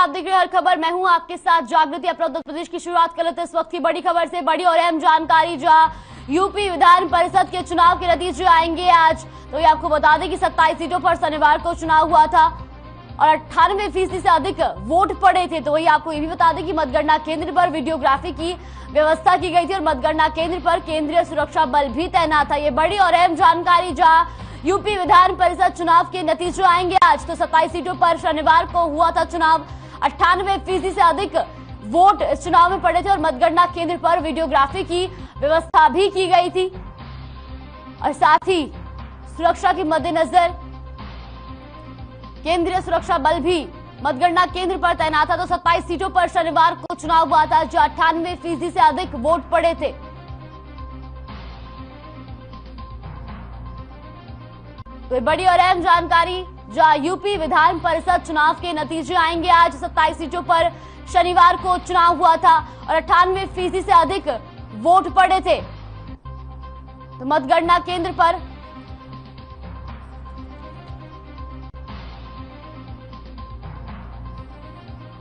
आप देख रहे हैं हर खबर। मैं हूं आपके साथ जागृति। अपना उत्तर प्रदेश की शुरुआत कर लेते हैं इस वक्त की बड़ी खबर से। बड़ी और अहम जानकारी, जहां यूपी विधान परिषद के चुनाव के नतीजे आएंगे आज। तो ये आपको बता दें कि 27 सीटों पर शनिवार को चुनाव हुआ था और 98% से अधिक वोट पड़े थे। तो वही आपको ये भी बता दें कि मतगणना केंद्र पर वीडियोग्राफी की व्यवस्था की गई थी और मतगणना केंद्र पर केंद्रीय सुरक्षा बल भी तैनात था। ये बड़ी और अहम जानकारी, जहां यूपी विधान परिषद चुनाव के नतीजे आएंगे आज। तो 27 सीटों पर शनिवार को हुआ था चुनाव। 98% से अधिक वोट इस चुनाव में पड़े थे और मतगणना केंद्र पर वीडियोग्राफी की व्यवस्था भी की गई थी और साथ ही सुरक्षा के मद्देनजर केंद्रीय सुरक्षा बल भी मतगणना केंद्र पर तैनात था। तो 27 सीटों पर शनिवार को चुनाव हुआ था, जो 98% से अधिक वोट पड़े थे। तो बड़ी और अहम जानकारी, जहां यूपी विधान परिषद चुनाव के नतीजे आएंगे आज। 27 सीटों पर शनिवार को चुनाव हुआ था और 98% से अधिक वोट पड़े थे। तो मतगणना केंद्र पर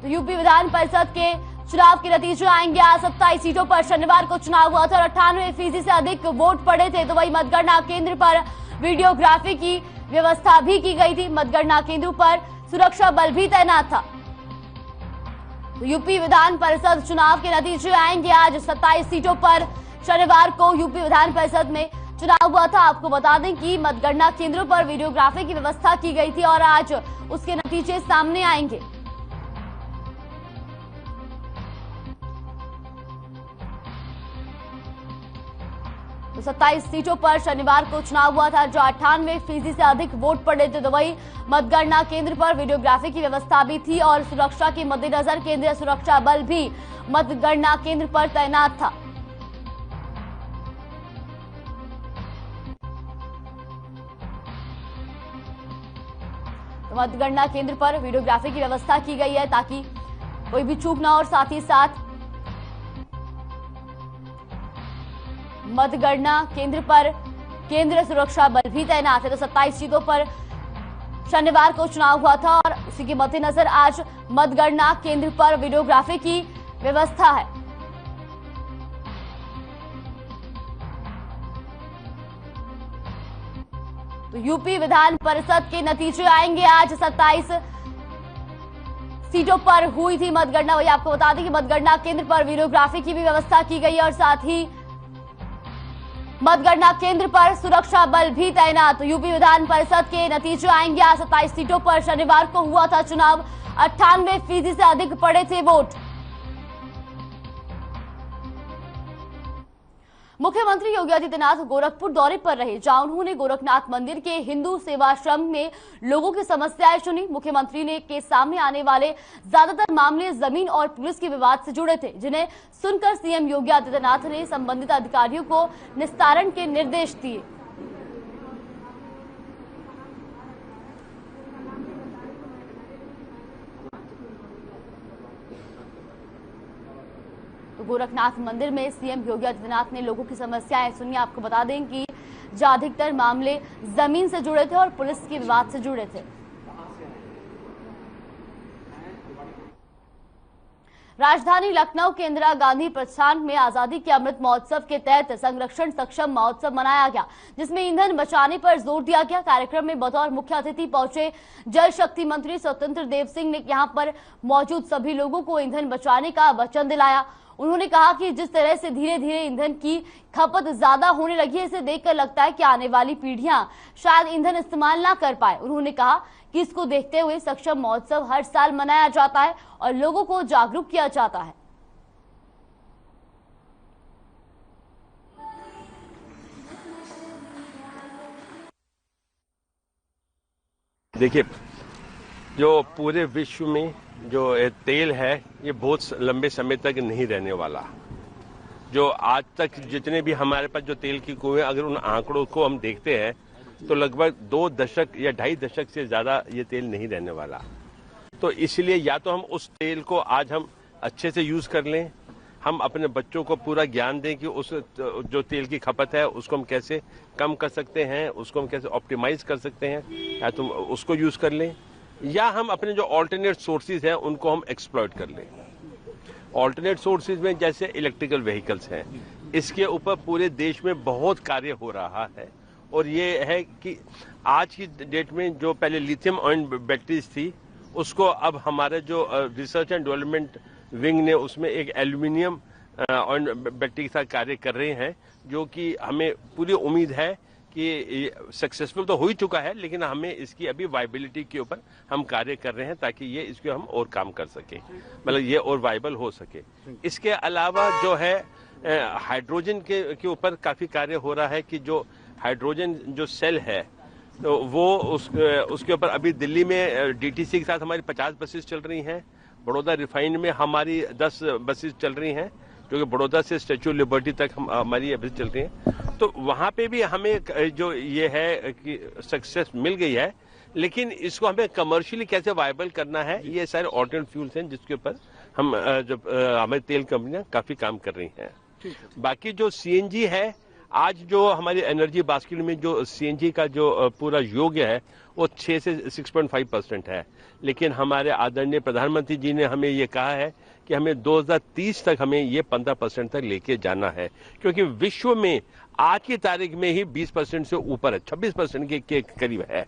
तो यूपी विधान परिषद के चुनाव के नतीजे आएंगे आज। 27 सीटों पर शनिवार को चुनाव हुआ था और 98% से अधिक वोट पड़े थे। तो वही मतगणना केंद्र पर वीडियोग्राफी की व्यवस्था भी की गई थी। मतगणना केंद्रों पर सुरक्षा बल भी तैनात था। तो यूपी विधान परिषद चुनाव के नतीजे आएंगे आज। 27 सीटों पर शनिवार को यूपी विधान परिषद में चुनाव हुआ था। आपको बता दें कि मतगणना केंद्रों पर वीडियोग्राफी की व्यवस्था की गई थी और आज उसके नतीजे सामने आएंगे। तो 27 सीटों पर शनिवार को चुनाव हुआ था, जो 98% से अधिक वोट पड़े थे। तो वही मतगणना केंद्र पर वीडियोग्राफी की व्यवस्था भी थी और सुरक्षा के मद्देनजर केंद्रीय सुरक्षा बल भी मतगणना केंद्र पर तैनात था। तो मतगणना केंद्र पर वीडियोग्राफी की व्यवस्था की गई है ताकि कोई भी चूक ना हो और साथ ही साथ मतगणना केंद्र पर केंद्रीय सुरक्षा बल भी तैनात है। तो 27 सीटों पर शनिवार को चुनाव हुआ था और उसी के मद्देनजर आज मतगणना केंद्र पर वीडियोग्राफी की व्यवस्था है। तो यूपी विधान परिषद के नतीजे आएंगे आज। 27 सीटों पर हुई थी मतगणना। वही आपको बता दें कि मतगणना केंद्र पर वीडियोग्राफी की भी व्यवस्था की गई है और साथ ही मतगणना केंद्र पर सुरक्षा बल भी तैनात। तो यूपी विधान परिषद के नतीजे आएंगे आज। 27 सीटों पर शनिवार को हुआ था चुनाव। 98% से अधिक पड़े थे वोट। मुख्यमंत्री योगी आदित्यनाथ गोरखपुर दौरे पर रहे, जहां उन्होंने गोरखनाथ मंदिर के हिंदू सेवाश्रम में लोगों की समस्याएं सुनी। मुख्यमंत्री ने के सामने आने वाले ज्यादातर मामले जमीन और पुलिस के विवाद से जुड़े थे, जिन्हें सुनकर सीएम योगी आदित्यनाथ ने संबंधित अधिकारियों को निस्तारण के निर्देश दिए। तो गोरखनाथ मंदिर में सीएम योगी आदित्यनाथ ने लोगों की समस्याएं सुनी। आपको बता दें कि जो अधिकतर मामले जमीन से जुड़े थे और पुलिस के विवाद से जुड़े थे। राजधानी लखनऊ के इंदिरा गांधी प्रतिष्ठान में आजादी के अमृत महोत्सव के तहत संरक्षण सक्षम महोत्सव मनाया गया, जिसमें ईंधन बचाने पर जोर दिया गया। कार्यक्रम में बतौर मुख्य अतिथि पहुंचे जल शक्ति मंत्री स्वतंत्र देव सिंह ने यहां पर मौजूद सभी लोगों को ईंधन बचाने का वचन दिलाया। उन्होंने कहा कि जिस तरह से धीरे धीरे ईंधन की खपत ज्यादा होने लगी है, इसे देखकर लगता है कि आने वाली पीढ़ियां शायद ईंधन इस्तेमाल ना कर पाए। उन्होंने कहा कि इसको देखते हुए सक्षम महोत्सव हर साल मनाया जाता है और लोगों को जागरूक किया जाता है। देखिए, जो पूरे विश्व में जो तेल है, ये बहुत लंबे समय तक नहीं रहने वाला। जो आज तक जितने भी हमारे पास जो तेल की कुएं, अगर उन आंकड़ों को हम देखते हैं तो लगभग 2 दशक या 2.5 दशक से ज्यादा ये तेल नहीं रहने वाला। तो इसलिए या तो हम उस तेल को आज हम अच्छे से यूज कर लें, हम अपने बच्चों को पूरा ज्ञान दें कि उस जो तेल की खपत है उसको हम कैसे कम कर सकते हैं, उसको हम कैसे ऑप्टिमाइज कर सकते हैं, या तो उसको यूज कर लें, या हम अपने जो ऑल्टरनेट सोर्सेज हैं उनको हम एक्सप्लॉइट कर लें। ऑल्टरनेट सोर्सेज में जैसे इलेक्ट्रिकल व्हीकल्स हैं, इसके ऊपर पूरे देश में बहुत कार्य हो रहा है। और ये है कि आज की डेट में जो पहले लिथियम आयन बैटरीज थी, उसको अब हमारे जो रिसर्च एंड डेवलपमेंट विंग ने उसमें एक एल्यूमिनियम आयन बैटरी के साथ कार्य कर रहे हैं, जो कि हमें पूरी उम्मीद है कि सक्सेसफुल तो हो ही चुका है, लेकिन हमें इसकी अभी वायबिलिटी के ऊपर हम कार्य कर रहे हैं ताकि ये इसको हम और काम कर सके, मतलब ये और वायबल हो सके। इसके अलावा जो है हाइड्रोजन के ऊपर काफी कार्य हो रहा है कि जो हाइड्रोजन जो सेल है तो वो उसके ऊपर अभी दिल्ली में डीटीसी के साथ हमारी 50 बसेस चल रही हैं, बड़ौदा रिफाइनरी में हमारी 10 बसेस चल रही हैं, जो कि बड़ौदा से स्टैच्यू ऑफ लिबर्टी तक हमारी बसेस चल रही हैं। तो वहां पे भी हमें जो ये है कि सक्सेस मिल गई है, लेकिन इसको हमें कमर्शियली कैसे वायबल करना है, ये सारे ऑल्टरनेट फ्यूल्स हैं जिसके ऊपर हम हमारी तेल कंपनियां काफी काम कर रही हैं। बाकी जो सीएनजी है, आज जो हमारी एनर्जी बास्केट में जो सीएनजी का जो पूरा योग्य है वो 6 से 6.5% है, लेकिन हमारे आदरणीय प्रधानमंत्री जी ने हमें ये कहा है कि हमें 2030 तक हमें ये 15% तक लेके जाना है, क्योंकि विश्व में आज की तारीख में ही 20% से ऊपर है, 26% के करीब है।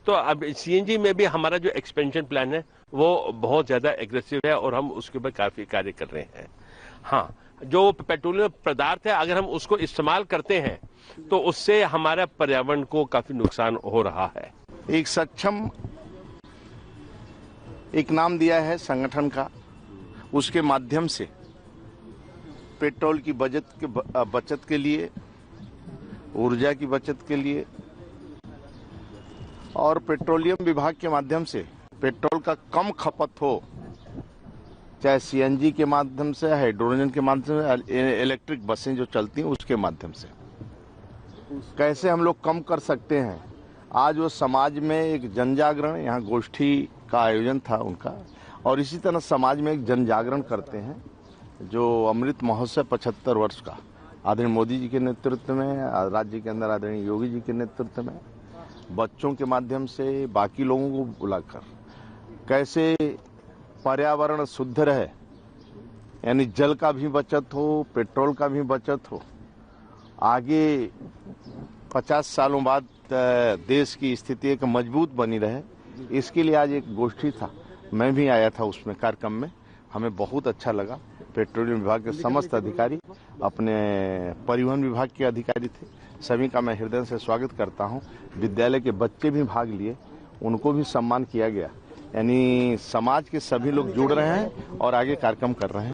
तो अब सीएनजी में भी हमारा जो एक्सपेंशन प्लान है वो बहुत ज्यादा एग्रेसिव है और हम उसके ऊपर काफी कार्य कर रहे हैं। हाँ, जो पेट्रोलियम पदार्थ है अगर हम उसको इस्तेमाल करते हैं तो उससे हमारा पर्यावरण को काफी नुकसान हो रहा है। एक सक्षम एक नाम दिया है संगठन का, उसके माध्यम से पेट्रोल की बचत के लिए, ऊर्जा की बचत के लिए और पेट्रोलियम विभाग के माध्यम से पेट्रोल का कम खपत हो, चाहे सीएनजी के माध्यम से, हाइड्रोजन के माध्यम से, इलेक्ट्रिक बसें जो चलती हैं उसके माध्यम से कैसे हम लोग कम कर सकते हैं। आज वो समाज में एक जन जागरण, यहाँ गोष्ठी का आयोजन था उनका, और इसी तरह समाज में एक जन जागरण करते हैं जो अमृत महोत्सव 75 वर्ष का आदरणीय मोदी जी के नेतृत्व में, राज्य के अंदर आदरणीय योगी जी के नेतृत्व में, बच्चों के माध्यम से बाकी लोगों को बुलाकर कैसे पर्यावरण शुद्ध रहे, यानी जल का भी बचत हो, पेट्रोल का भी बचत हो, आगे 50 सालों बाद देश की स्थिति एक मजबूत बनी रहे, इसके लिए आज एक गोष्ठी था, मैं भी आया था उसमें कार्यक्रम में, हमें बहुत अच्छा लगा। पेट्रोलियम विभाग के समस्त अधिकारी, अपने परिवहन विभाग के अधिकारी थे, सभी का मैं हृदय से स्वागत करता हूं। विद्यालय के बच्चे भी भाग लिए, उनको भी सम्मान किया गया, यानी समाज के सभी लोग जुड़ रहे हैं और आगे कार्यक्रम कर रहे हैं।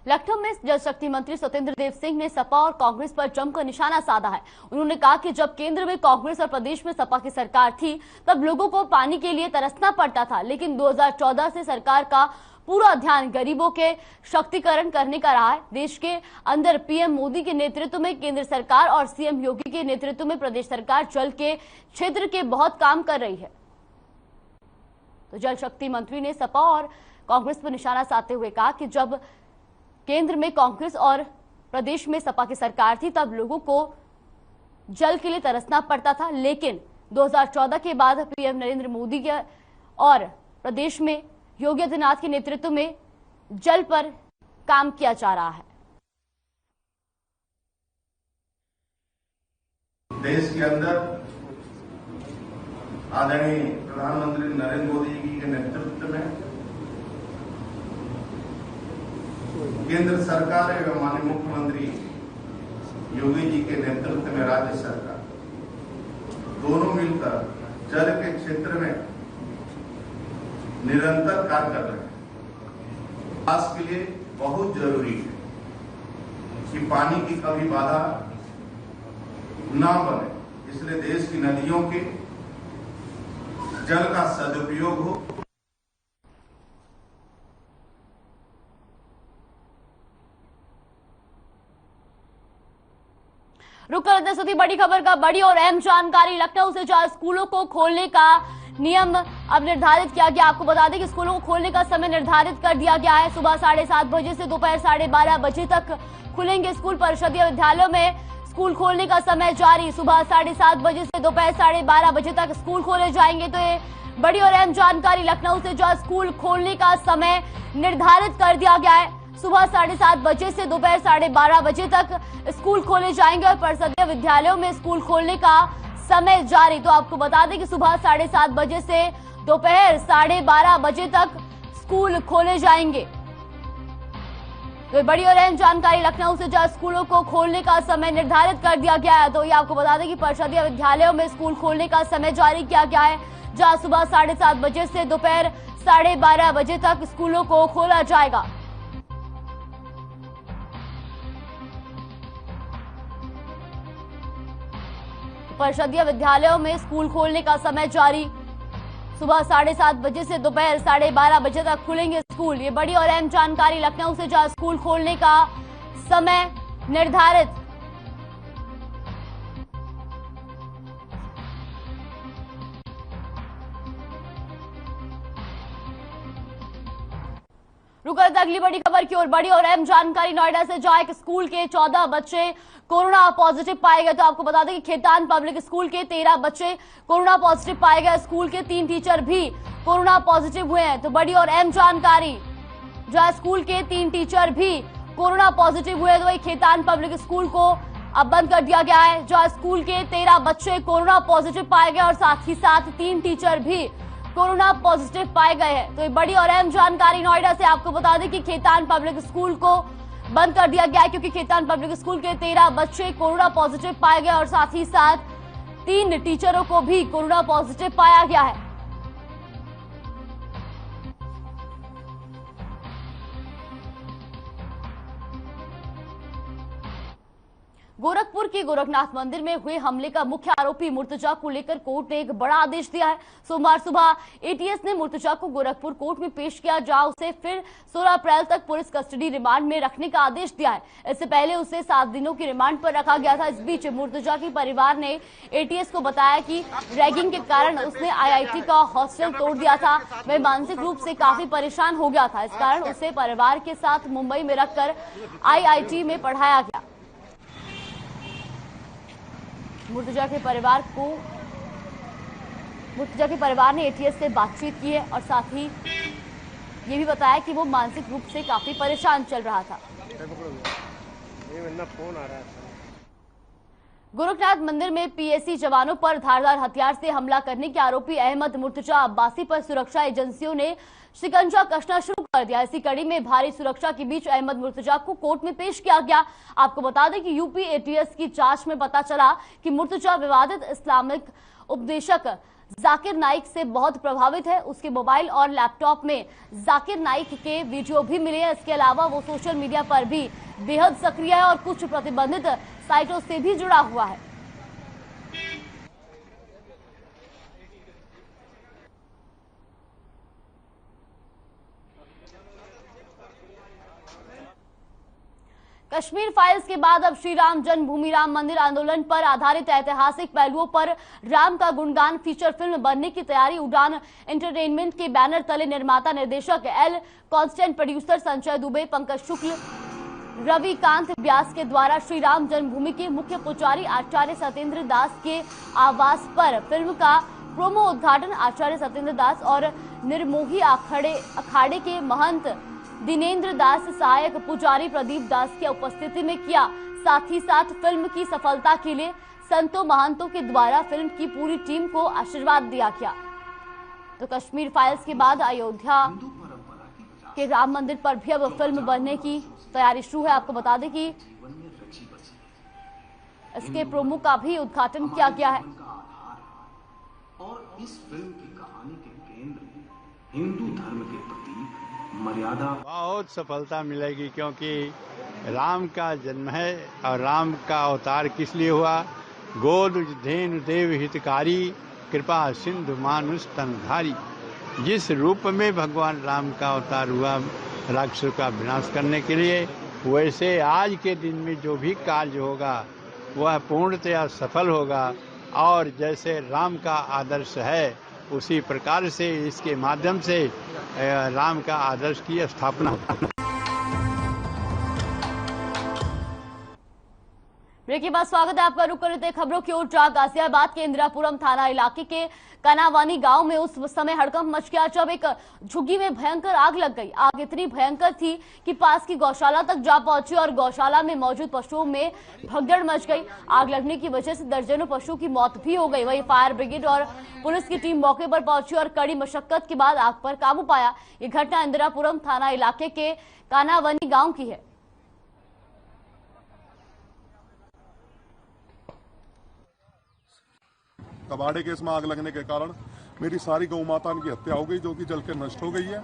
लखनऊ में जल शक्ति मंत्री सत्येंद्र देव सिंह ने सपा और कांग्रेस पर जमकर निशाना साधा है। उन्होंने कहा कि जब केंद्र में कांग्रेस और प्रदेश में सपा की सरकार थी तब लोगों को पानी के लिए तरसना पड़ता था, लेकिन 2014 से सरकार का पूरा ध्यान गरीबों के शक्तिकरण करने का रहा है। देश के अंदर पीएम मोदी के नेतृत्व में केंद्र सरकार और सीएम योगी के नेतृत्व में प्रदेश सरकार जल के क्षेत्र के बहुत काम कर रही है। तो जल शक्ति मंत्री ने सपा और कांग्रेस पर निशाना साधते हुए कहा कि जब केंद्र में कांग्रेस और प्रदेश में सपा की सरकार थी तब लोगों को जल के लिए तरसना पड़ता था, लेकिन 2014 के बाद पीएम नरेंद्र मोदी के और प्रदेश में योगी आदित्यनाथ के नेतृत्व में जल पर काम किया जा रहा है। देश के अंदर आदरणीय प्रधानमंत्री नरेंद्र मोदी जी के नेतृत्व में केंद्र सरकार एवं माननीय मुख्यमंत्री योगी जी के नेतृत्व में राज्य सरकार दोनों मिलकर जल के क्षेत्र में निरंतर कार्य कर रहे हैं। विकास के लिए बहुत जरूरी है कि पानी की कभी बाधा ना बने, इसलिए देश की नदियों के जल का सदुपयोग हो। रुक कर बड़ी खबर का बड़ी और अहम जानकारी। लखनऊ से 4 स्कूलों को खोलने का नियम अब निर्धारित किया गया। आपको बता दें कि स्कूलों को खोलने का समय निर्धारित कर दिया गया है। सुबह 7:30 बजे से दोपहर 12:30 बजे तक खुलेंगे स्कूल। परिषदीय विद्यालयों में स्कूल खोलने का समय जारी। सुबह 7:30 बजे से दोपहर 12:30 बजे तक स्कूल खोले जाएंगे। तो ये बड़ी और अहम जानकारी लखनऊ से, जहां स्कूल खोलने का समय निर्धारित कर दिया गया है। सुबह 7:30 बजे से दोपहर 12:30 बजे तक स्कूल खोले जाएंगे और परिषदीय विद्यालयों में स्कूल खोलने का समय जारी। तो आपको बता दें कि सुबह 7:30 बजे से दोपहर 12:30 बजे तक स्कूल खोले जाएंगे। तो बड़ी और अहम जानकारी लखनऊ से, जहां स्कूलों को खोलने का समय निर्धारित कर दिया गया है। तो ये आपको बता दें कि परिषदीय विद्यालयों में स्कूल खोलने का समय जारी किया गया है, जहां सुबह 7:30 बजे से दोपहर 12:30 बजे तक स्कूलों को खोला जाएगा। परिषदीय विद्यालयों में स्कूल खोलने का समय जारी। सुबह 7:30 बजे से दोपहर 12:30 बजे तक खुलेंगे स्कूल। ये बड़ी और अहम जानकारी लखनऊ से, जहां स्कूल खोलने का समय निर्धारित। रुक करते अगली बड़ी खबर की ओर। बड़ी और अहम जानकारी नोएडा से, जहां एक स्कूल के 14 बच्चे कोरोना पॉजिटिव पाए गए। तो आपको बता दें कि खेतान पब्लिक स्कूल के 13 बच्चे कोरोना पॉजिटिव पाए गए। स्कूल के 3 टीचर भी कोरोना पॉजिटिव हुए हैं। तो बड़ी और अहम जानकारी, जहां स्कूल के 3 टीचर भी कोरोना पॉजिटिव हुए, तो वही खेतान पब्लिक स्कूल को अब बंद कर दिया गया है, जहां स्कूल के 13 बच्चे कोरोना पॉजिटिव पाए गए और साथ ही साथ 3 टीचर भी कोरोना पॉजिटिव पाए गए हैं। तो ये बड़ी और अहम जानकारी नोएडा से। आपको बता दें कि खेतान पब्लिक स्कूल को बंद कर दिया गया है, क्योंकि खेतान पब्लिक स्कूल के 13 बच्चे कोरोना पॉजिटिव पाए गए और साथ ही साथ 3 टीचरों को भी कोरोना पॉजिटिव पाया गया है। गोरखपुर के गोरखनाथ मंदिर में हुए हमले का मुख्य आरोपी मुर्तजा को लेकर कोर्ट ने एक बड़ा आदेश दिया है। सोमवार सुबह एटीएस ने मुर्तजा को गोरखपुर कोर्ट में पेश किया, जहां उसे फिर 16 अप्रैल तक पुलिस कस्टडी रिमांड में रखने का आदेश दिया है। इससे पहले उसे 7 दिनों की रिमांड पर रखा गया था। इस बीच मुर्तजा के परिवार ने एटीएस को बताया कि रैगिंग के कारण उसने आईआईटी का हॉस्टल तोड़ दिया था। वह मानसिक रूप से काफी परेशान हो गया था। इस कारण उसे परिवार के साथ मुंबई में रखकर आईआईटी में पढ़ाया गया। मुर्तजा के परिवार ने एटीएस से बातचीत की है और साथ ही ये भी बताया कि वो मानसिक रूप से काफी परेशान चल रहा था। गोरखनाथ मंदिर में पीएसी जवानों पर धारदार हथियार से हमला करने के आरोपी अहमद मुर्तजा अब्बासी पर सुरक्षा एजेंसियों ने शिकंजा कसना शुरू कर दिया। इसी कड़ी में भारी सुरक्षा के बीच अहमद मुर्तजा को कोर्ट में पेश किया गया। आपको बता दें कि यूपी एटीएस की जांच में पता चला कि मुर्तजा विवादित इस्लामिक उपदेशक जाकिर नाइक से बहुत प्रभावित है। उसके मोबाइल और लैपटॉप में जाकिर नाइक के वीडियो भी मिले हैं। इसके अलावा वो सोशल मीडिया पर भी बेहद सक्रिय है और कुछ प्रतिबंधित साइटों से भी जुड़ा हुआ है। कश्मीर फाइल्स के बाद अब श्री राम जन्मभूमि राम मंदिर आंदोलन पर आधारित ऐतिहासिक पहलुओं पर राम का गुणगान फीचर फिल्म बनने की तैयारी। उड़ान एंटरटेनमेंट के बैनर तले निर्माता निर्देशक L constant, producer Sanjay Dubey, Pankaj Shukla, Ravikant Vyas के द्वारा श्री राम जन्मभूमि के मुख्य पुजारी आचार्य सत्येंद्र दास के आवास पर फिल्म का प्रोमो उद्घाटन आचार्य सत्येंद्र दास और निर्मोही अखाड़े के महंत दिनेंद्र दास, सहायक पुजारी प्रदीप दास की उपस्थिति में किया। साथ ही साथ फिल्म की सफलता के लिए संतों महंतों के द्वारा फिल्म की पूरी टीम को आशीर्वाद दिया गया। तो कश्मीर फाइल्स के बाद अयोध्या के राम मंदिर पर भी अब फिल्म बनने की तैयारी शुरू है। आपको बता दें कि इसके प्रोमो का भी उद्घाटन किया गया है। और इस फिल्म की कहानी के केंद्र में हिंदू धर्म के प्रति मर्यादा बहुत सफलता मिलेगी, क्योंकि राम का जन्म है और राम का अवतार किस लिए हुआ। गोद धेनु देव हितकारी, कृपा सिंधु मानुष तनधारी। जिस रूप में भगवान राम का अवतार हुआ राक्षसों का विनाश करने के लिए, वैसे आज के दिन में जो भी कार्य होगा वह पूर्णतया सफल होगा। और जैसे राम का आदर्श है उसी प्रकार से इसके माध्यम से राम का आदर्श की स्थापना। ब्रेक के बाद स्वागत है आपका। रुक कर लेते खबरों की ओर। गाजियाबाद के इंदिरापुरम थाना इलाके के कनावानी गांव में उस समय हड़कंप मच गया जब एक झुग्गी में भयंकर आग लग गई। आग इतनी भयंकर थी कि पास की गौशाला तक जा पहुंची और गौशाला में मौजूद पशुओं में भगदड़ मच गई। आग लगने की वजह से दर्जनों पशुओं की मौत भी हो गई। वहीं फायर ब्रिगेड और पुलिस की टीम मौके पर पहुंची और कड़ी मशक्कत के बाद आग पर काबू पाया। ये घटना इंदिरापुरम थाना इलाके के कानावानी गाँव की है। कबाड़े के इसमें आग लगने के कारण मेरी सारी गौ माता की हत्या हो गई, जो कि जल के नष्ट हो गई है।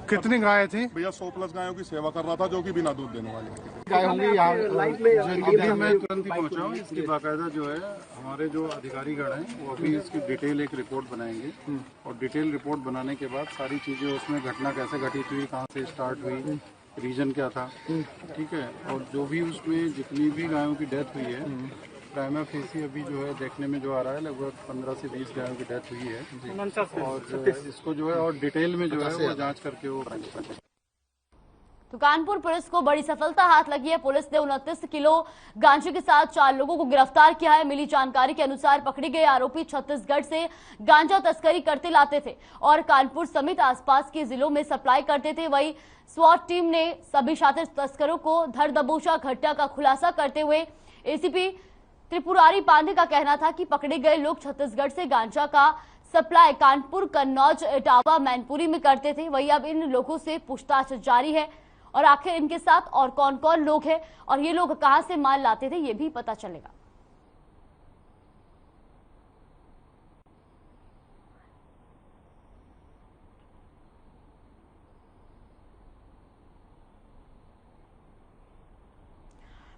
कितनी गायें थी? भैया 100+ गायों की सेवा कर रहा था, जो कि बिना दूध देने वाली गाय होंगी। अभी मैं तुरंत ही पहुंचा हूँ। इसकी बाकायदा जो है हमारे जो अधिकारीगण हैं वो अभी इसकी डिटेल एक रिपोर्ट बनाएंगे और डिटेल रिपोर्ट बनाने के बाद सारी चीजें उसमें घटना कैसे घटित हुई, कहाँ से स्टार्ट हुई, रीजन क्या था, ठीक है, और जो भी उसमें जितनी भी गायों की डेथ हुई है प्राइमा फेसी अभी जो है देखने में जो आ रहा है लगभग 15 से 20 गायों की डेथ हुई है और इसको जो है और डिटेल में जो है वो जांच करके वो तो कानपुर पुलिस को बड़ी सफलता हाथ लगी है। पुलिस ने 29 किलो गांजे के साथ 4 लोगों को गिरफ्तार किया है। मिली जानकारी के अनुसार पकड़े गए आरोपी छत्तीसगढ़ से गांजा तस्करी करते लाते थे और कानपुर समेत आसपास के जिलों में सप्लाई करते थे। वहीं स्वाट टीम ने सभी शातिर तस्करों को धर दबोचा घटना का खुलासा करते हुए एसीपी त्रिपुरारी पांडे का कहना था कि पकड़े गए लोग छत्तीसगढ़ से गांजा का सप्लाई कानपुर, कन्नौज, इटावा, मैनपुरी में करते थे। वही अब इन लोगों से पूछताछ जारी है और आखिर इनके साथ और कौन कौन लोग हैं और ये लोग कहां से माल लाते थे ये भी पता चलेगा।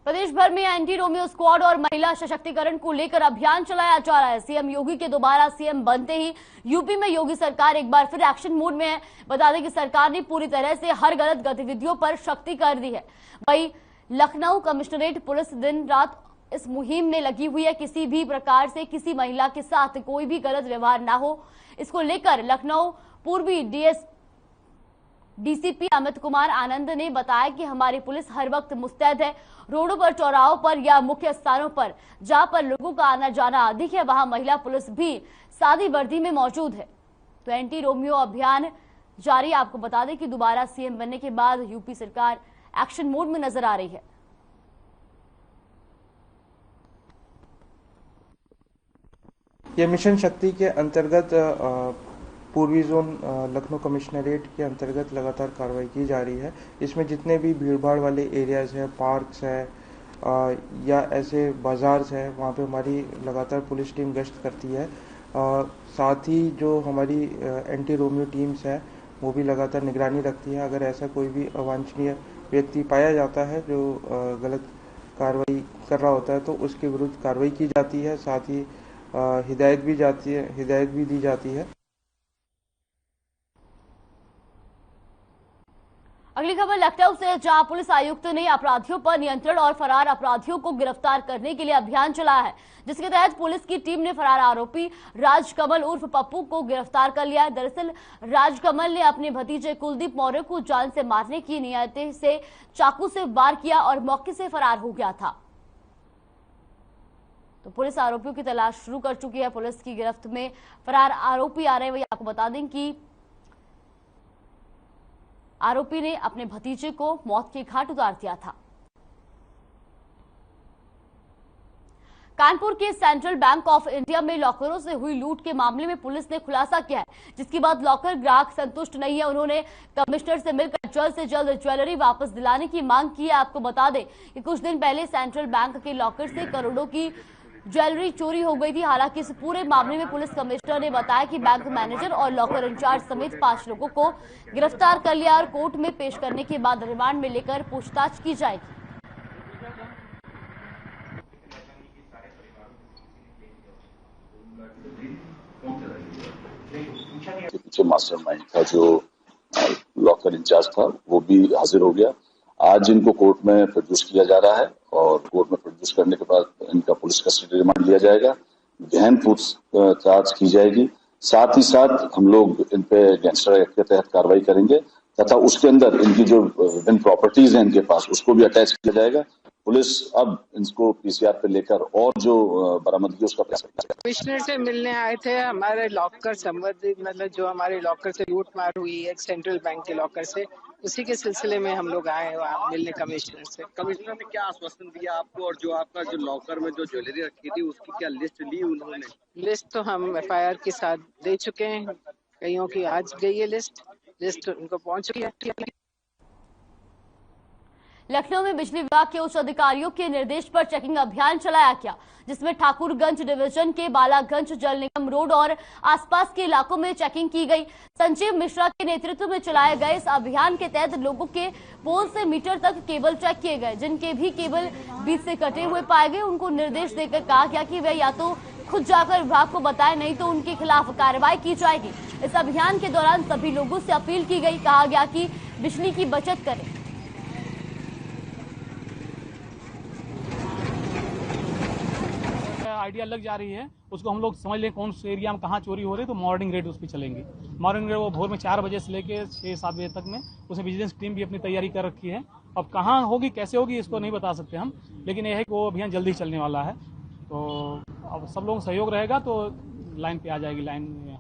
प्रदेश भर में एंटी रोमियो स्क्वाड और महिला सशक्तिकरण को लेकर अभियान चलाया जा रहा है। सीएम योगी के दोबारा सीएम बनते ही यूपी में योगी सरकार एक बार फिर एक्शन मोड में है। बता दें कि सरकार ने पूरी तरह से हर गलत गतिविधियों पर सख्ती कर दी है। वहीं लखनऊ कमिश्नरेट पुलिस दिन रात इस मुहिम में लगी हुई है। किसी भी प्रकार से किसी महिला के साथ कोई भी गलत व्यवहार ना हो, इसको लेकर लखनऊ पूर्वी डीसीपी अमित कुमार आनंद ने बताया कि हमारी पुलिस हर वक्त मुस्तैद है। रोडों पर, चौराहों पर या मुख्य स्थानों पर जहां पर लोगों का आना जाना अधिक है वहां महिला पुलिस भी सादी वर्दी में मौजूद है। तो एंटी रोमियो अभियान जारी। आपको बता दें कि दोबारा सीएम बनने के बाद यूपी सरकार एक्शन मोड में नजर आ रही है। ये मिशन शक्ति के अंतर्गत पूर्वी जोन लखनऊ कमिश्नरेट के अंतर्गत लगातार कार्रवाई की जा रही है। इसमें जितने भी भीड़भाड़ वाले एरियाज हैं, पार्क्स है या ऐसे बाजार्स है, वहाँ पे हमारी लगातार पुलिस टीम गश्त करती है। साथ ही जो हमारी एंटी रोमियो टीम्स है वो भी लगातार निगरानी रखती है। अगर ऐसा कोई भी अवांछनीय व्यक्ति पाया जाता है जो गलत कार्रवाई कर रहा होता है तो उसके विरुद्ध कार्रवाई की जाती है। साथ ही हिदायत भी दी जाती है। अगली खबर लखनऊ से, जहां पुलिस आयुक्त ने अपराधियों पर नियंत्रण और फरार अपराधियों को गिरफ्तार करने के लिए अभियान चलाया है, जिसके तहत पुलिस की टीम ने फरार आरोपी राजकमल उर्फ पप्पू को गिरफ्तार कर लिया है। दरअसल राजकमल ने अपने भतीजे कुलदीप मौर्य को जान से मारने की नियत से चाकू से वार किया और मौके से फरार हो गया था। तो पुलिस आरोपियों की तलाश शुरू कर चुकी है। पुलिस की गिरफ्त में फरार आरोपी आ रहे हैं। वही आपको बता दें कि आरोपी ने अपने भतीजे को मौत के घाट उतार दिया था। कानपुर के सेंट्रल बैंक ऑफ इंडिया में लॉकरों से हुई लूट के मामले में पुलिस ने खुलासा किया है, जिसके बाद लॉकर ग्राहक संतुष्ट नहीं है। उन्होंने कमिश्नर से मिलकर जल्द से जल्द ज्वेलरी वापस दिलाने की मांग की है। आपको बता दें कि कुछ दिन पहले सेंट्रल बैंक के लॉकर से करोड़ों की ज्वेलरी चोरी हो गई थी। हालांकि इस पूरे मामले में पुलिस कमिश्नर ने बताया कि बैंक मैनेजर और लॉकर इंचार्ज समेत 5 लोगों को गिरफ्तार कर लिया और कोर्ट में पेश करने के बाद रिमांड में लेकर पूछताछ की जाएगी। पीछे मास्टरमाइंड था जो लॉकर इंचार्ज था वो भी हाजिर हो गया। आज इनको कोर्ट में प्रोड्यूस किया जा रहा है और कोर्ट में प्रोड्यूस करने के बाद इनका पुलिस कस्टडी रिमांड लिया जाएगा, गहन पूछताछ की जाएगी। साथ ही साथ हम लोग इन पे गैंगस्टर एक्ट के तहत कार्रवाई करेंगे तथा उसके अंदर इनकी जो विभिन्न प्रॉपर्टीज हैं इनके पास उसको भी अटैच किया जाएगा पुलिस अब इनको पीसीआर पे लेकर और जो बरामदगी उसका प्रयास करेगी। कमिश्नर से मिलने आए थे, हमारे लॉकर संबंधित मतलब जो हमारे लॉकर से लूटमार हुई है सेंट्रल बैंक के लॉकर से, उसी के सिलसिले में हम लोग आए वहाँ मिलने कमिश्नर से। कमिश्नर ने क्या आश्वासन दिया आपको, और जो आपका जो लॉकर में जो ज्वेलरी रखी थी उसकी क्या लिस्ट ली उन्होंने? लिस्ट तो हम एफआईआर के साथ दे चुके हैं, कईयों की आज गई है लिस्ट उनको पहुंच चुकी है। लखनऊ में बिजली विभाग के उच्च अधिकारियों के निर्देश पर चेकिंग अभियान चलाया गया, जिसमें ठाकुरगंज डिवीजन के बालागंज जल निगम रोड और आसपास के इलाकों में चेकिंग की गई। संजीव मिश्रा के नेतृत्व में चलाए गए इस अभियान के तहत लोगों के पोल से मीटर तक केबल चेक किए गए। जिनके भी केबल बीच से कटे हुए पाए गए, उनको निर्देश देकर कहा गया कि वे या तो खुद जाकर विभाग को बताएं, नहीं तो उनके खिलाफ कार्रवाई की जाएगी। इस अभियान के दौरान सभी लोगों से अपील की गई, कहा गया कि बिजली की बचत करें। आइडिया लग जा रही है, उसको हम लोग समझ लें कौन से एरिया में कहाँ चोरी हो रही है, तो मॉर्निंग रेड उस पर चलेंगे। मॉर्निंग रेड वो भोर में 4 बजे से लेके 6-7 बजे तक में, उसमें विजिलेंस टीम भी अपनी तैयारी कर रखी है। अब कहाँ होगी कैसे होगी इसको नहीं बता सकते हम, लेकिन यह है कि वो अभियान जल्दी चलने वाला है। तो अब सब लोगों का सहयोग रहेगा तो लाइन पे आ जाएगी लाइन में।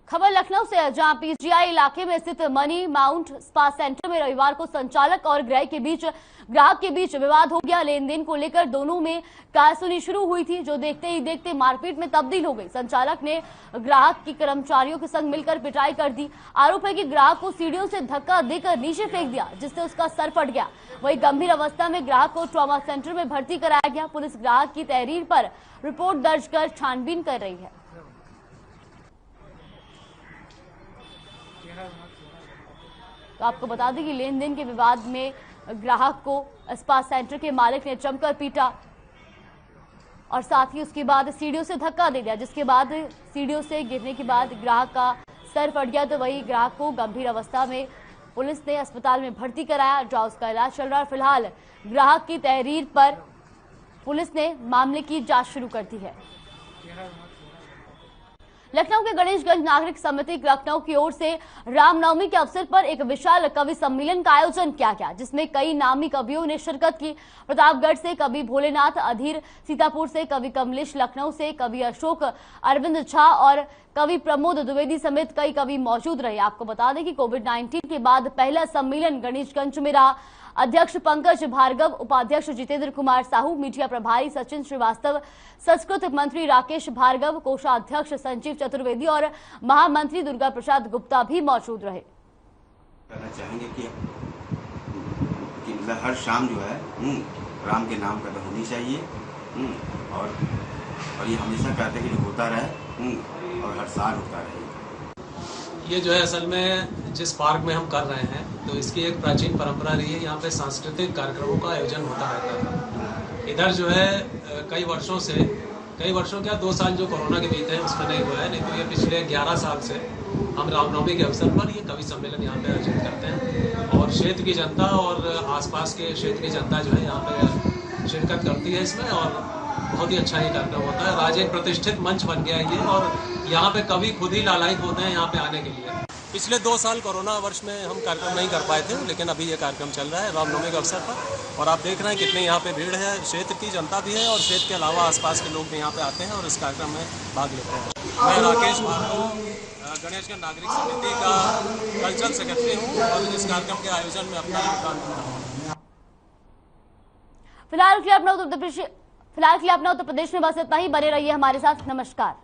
खबर लखनऊ से है, जहां पीजीआई इलाके में स्थित मनी माउंट स्पा सेंटर में रविवार को संचालक और ग्राहक के बीच विवाद हो गया। लेन देन को लेकर दोनों में कहासुनी शुरू हुई थी, जो देखते ही देखते मारपीट में तब्दील हो गई। संचालक ने ग्राहक की कर्मचारियों के संग मिलकर पिटाई कर दी। आरोप है कि ग्राहक को सीढ़ियों से धक्का देकर नीचे फेंक दिया, जिससे उसका सर फट गया। वहीं गंभीर अवस्था में ग्राहक को ट्रॉमा सेंटर में भर्ती कराया गया। पुलिस ग्राहक की तहरीर पर रिपोर्ट दर्ज कर छानबीन कर रही है। तो आपको बता दें कि लेन देन के विवाद में ग्राहक को स्पा सेंटर के मालिक ने जमकर पीटा और साथ ही उसके बाद सीढ़ियों से धक्का दे दिया, जिसके बाद सीढ़ियों से गिरने के बाद ग्राहक का सर फट गया। तो वही ग्राहक को गंभीर अवस्था में पुलिस ने अस्पताल में भर्ती कराया, जहां उसका इलाज चल रहा है। फिलहाल ग्राहक की तहरीर पर पुलिस ने मामले की जांच शुरू कर दी है। लखनऊ के गणेशगंज नागरिक समिति लखनऊ की ओर से रामनवमी के अवसर पर एक विशाल कवि सम्मेलन का आयोजन किया गया, जिसमें कई नामी कवियों ने शिरकत की। प्रतापगढ़ से कवि भोलेनाथ अधीर, सीतापुर से कवि कमलेश, लखनऊ से कवि अशोक अरविंद झा और कवि प्रमोद द्विवेदी समेत कई कवि मौजूद रहे। आपको बता दें कि कोविड-19 के बाद पहला सम्मेलन गणेशगंज में रहा। अध्यक्ष पंकज भार्गव, उपाध्यक्ष जितेंद्र कुमार साहू, मीडिया प्रभारी सचिन श्रीवास्तव, संस्कृत मंत्री राकेश भार्गव, कोषाध्यक्ष संजीव चतुर्वेदी और महामंत्री दुर्गा प्रसाद गुप्ता भी मौजूद रहे। कहना चाहेंगे कि मतलब हर शाम जो है राम के नाम का होनी चाहिए और ये हमेशा कहते हैं कि होता रहे और हर साल होता रहे। ये जो है असल में जिस पार्क में हम कर रहे हैं, तो इसकी एक प्राचीन परंपरा रही है। यहाँ पे सांस्कृतिक कार्यक्रमों का आयोजन होता रहता है। इधर जो है कई वर्षों क्या 2 साल जो कोरोना के बीते हैं उसमें नहीं हुआ है, नहीं तो ये पिछले 11 साल से हम रामनवमी के अवसर पर ये कवि सम्मेलन यहाँ पे आयोजित करते हैं और क्षेत्र की जनता और आसपास के क्षेत्र की जनता जो है यहाँ पे शिरकत करती है इसमें और बहुत ही अच्छा ये कार्यक्रम होता है। आज एक प्रतिष्ठित मंच बन गया है ये और यहाँ पे कवि खुद ही लालायित होते हैं यहाँ पे आने के लिए। पिछले 2 साल कोरोना वर्ष में हम कार्यक्रम नहीं कर पाए थे, लेकिन अभी ये कार्यक्रम चल रहा है रामनवमी के अवसर पर और आप देख रहे हैं कितने यहाँ पे भीड़ है। क्षेत्र की जनता भी है और क्षेत्र के अलावा आसपास के लोग भी यहाँ पे आते हैं और इस कार्यक्रम में भाग लेते हैं। मैं राकेश भार्गव, गणेशगंज नागरिक समिति का कल्चरल सेक्रेटरी हूँ और इस कार्यक्रम के आयोजन में अपना योगदान दे रहा हूँ। फिलहाल के लिए अपना उत्तर प्रदेश में बस इतना ही। बने रहिए हमारे साथ। नमस्कार।